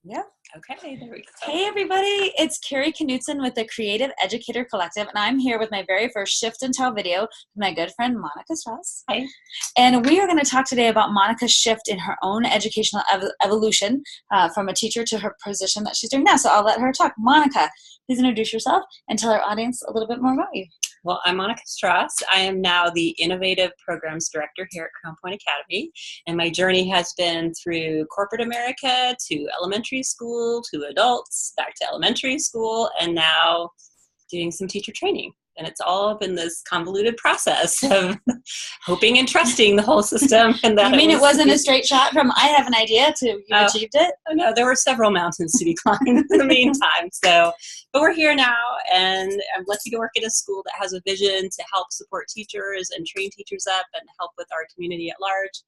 Yeah. Okay, there we go. Hey everybody, it's Carrie Knutson with the Creative Educator Collective, and I'm here with my very first Shift and Tell video with my good friend Monica Strass. Hi. And we are going to talk today about Monica's shift in her own educational evolution from a teacher to her position that she's doing now. So I'll let her talk. Monica, please introduce yourself and tell our audience a little bit more about you. Well, I'm Monica Strass. I am now the Innovative Programs Director here at Crown Point Academy, and my journey has been through corporate America to elementary school to adults, back to elementary school, and now doing some teacher training. And it's all been this convoluted process of hoping and trusting the whole system. And that you mean it wasn't a straight shot from I have an idea to you achieved it? No, there were several mountains to be climbed in the meantime. So, but we're here now, and I'm lucky to work at a school that has a vision to help support teachers and train teachers up and help with our community at large.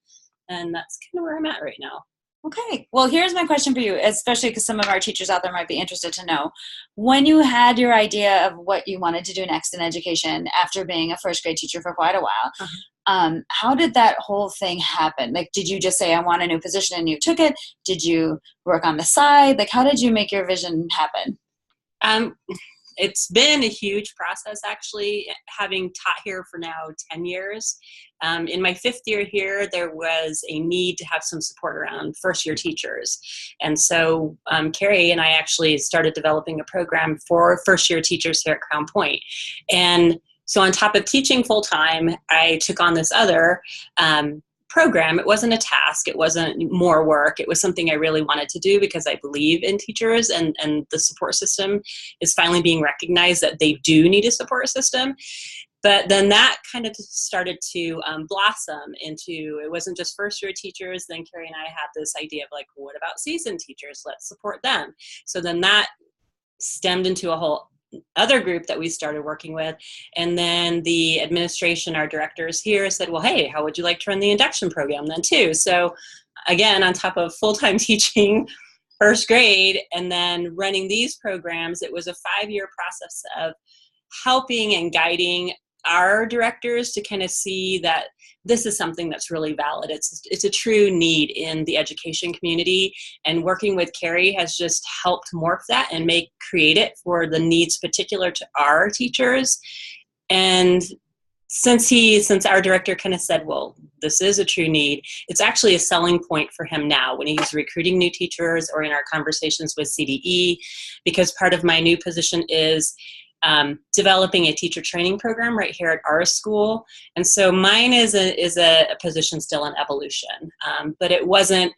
And that's kind of where I'm at right now. Okay, well, here's my question for you, especially because some of our teachers out there might be interested to know. When you had your idea of what you wanted to do next in education after being a first grade teacher for quite a while, how did that whole thing happen? Like, did you just say, I want a new position and you took it? Did you work on the side? Like, how did you make your vision happen? It's been a huge process, actually, having taught here for now 10 years. In my 5th year here, there was a need to have some support around first-year teachers. And so Carrie and I actually started developing a program for first-year teachers here at Crown Point. And so on top of teaching full-time, I took on this other program. It wasn't a task. It wasn't more work. It was something I really wanted to do because I believe in teachers, and the support system is finally being recognized that they do need a support system. But then that kind of started to blossom into, it wasn't just first year teachers. Then Carrie and I had this idea of like, what about seasoned teachers? Let's support them. So then that stemmed into a whole other group that we started working with. And then the administration, our directors here, said, well, hey, how would you like to run the induction program then too? So again, on top of full-time teaching first grade and then running these programs, it was a 5-year process of helping and guiding our directors to kind of see that this is something that's really valid. It's a true need in the education community, and working with Carrie has just helped morph that and create it for the needs particular to our teachers. And since our director kind of said, well, this is a true need, it's actually a selling point for him now when he's recruiting new teachers or in our conversations with CDE, because part of my new position is developing a teacher training program right here at our school. And so mine is a position still in evolution, but it wasn't,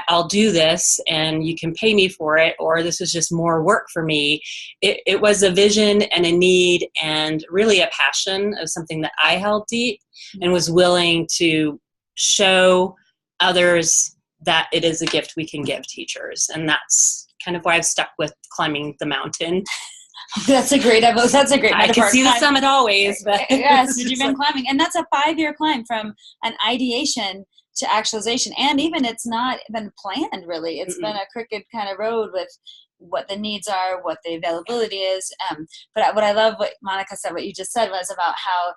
I'll do this and you can pay me for it, or this is just more work for me. It was a vision and a need and really a passion of something that I held deep and was willing to show others that it is a gift we can give teachers. And that's kind of why I've stuck with climbing the mountain. That's a great metaphor. I can see the summit always. But yes, you've been climbing. And that's a 5-year climb from an ideation to actualization. And even it's not been planned, really. It's been a crooked kind of road with what the needs are, what the availability is. But what I love what Monica said, what you just said, was about how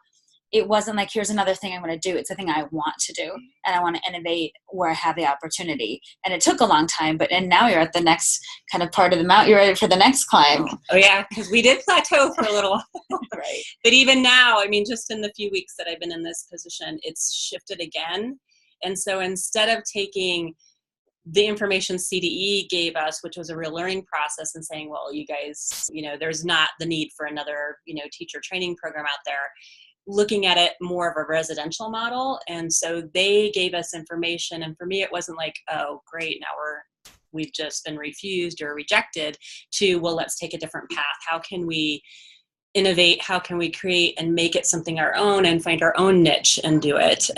it wasn't like, here's another thing I'm going to do. It's a thing I want to do, and I want to innovate where I have the opportunity. And it took a long time, and now you're at the next kind of part of the mountain. You're ready for the next climb. Oh yeah, because we did plateau for a little while. Right. But even now, I mean, just in the few weeks that I've been in this position, it's shifted again. And so instead of taking the information CDE gave us, which was a real learning process, and saying, well, you guys, there's not the need for another, teacher training program out there, looking at it more of a residential model. And so they gave us information, and for me it wasn't like, oh great, now we've just been refused or rejected, to, well, let's take a different path. How can we innovate? How can we create and make it something our own and find our own niche and do it?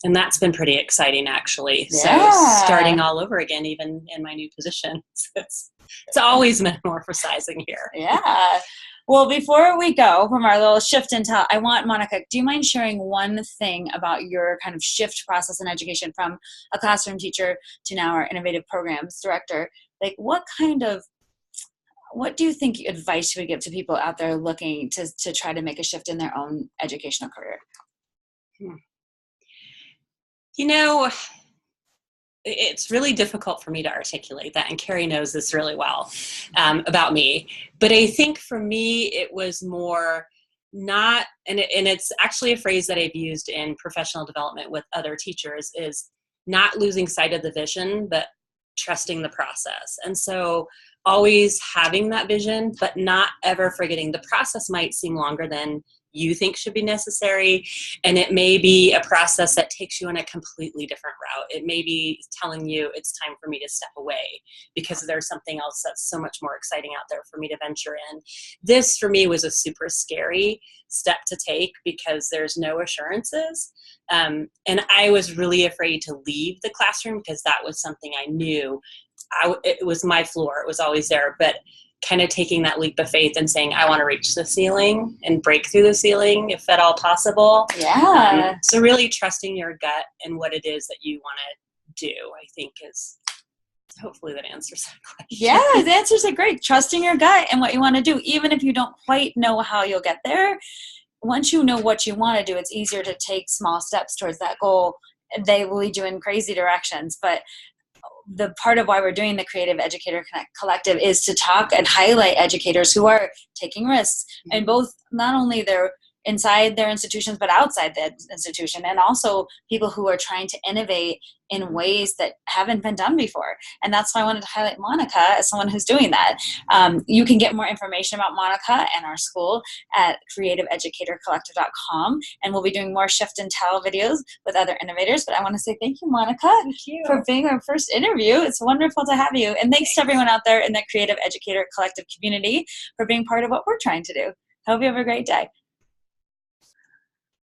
And that's been pretty exciting, actually. Yeah. So starting all over again, even in my new position. It's always metamorphosizing here. Yeah. Well, before we go from our little shift into, I want Monica, do you mind sharing one thing about your kind of shift process in education from a classroom teacher to now our innovative programs director? Like, what do you think advice you would give to people out there looking to try to make a shift in their own educational career? it's really difficult for me to articulate that, and Carrie knows this really well about me. But I think for me, it was more not, and it's actually a phrase that I've used in professional development with other teachers, is not losing sight of the vision, but trusting the process. And so always having that vision, but not ever forgetting the process might seem longer than you think should be necessary. And it may be a process that takes you in a completely different route. It may be telling you it's time for me to step away because there's something else that's so much more exciting out there for me to venture in. This for me was a super scary step to take because there's no assurances. And I was really afraid to leave the classroom because that was something I knew it was my floor. It was always there. But kind of taking that leap of faith and saying, I want to reach the ceiling and break through the ceiling if at all possible. Yeah. So really trusting your gut and what it is that you want to do, I think is, hopefully that answers that question. Yeah, the answers are great. Trusting your gut and what you want to do, even if you don't quite know how you'll get there. Once you know what you want to do, it's easier to take small steps towards that goal. They will lead you in crazy directions, but the part of why we're doing the Creative Educator Collective is to talk and highlight educators who are taking risks, and both not only they're inside their institutions, but outside the institution, and also people who are trying to innovate in ways that haven't been done before. And that's why I wanted to highlight Monica as someone who's doing that. You can get more information about Monica and our school at creativeeducatorcollective.com, and we'll be doing more shift and tell videos with other innovators. But I want to say thank you, Monica, for being our first interview. It's wonderful to have you. And thanks to everyone out there in the Creative Educator Collective community for being part of what we're trying to do. Hope you have a great day.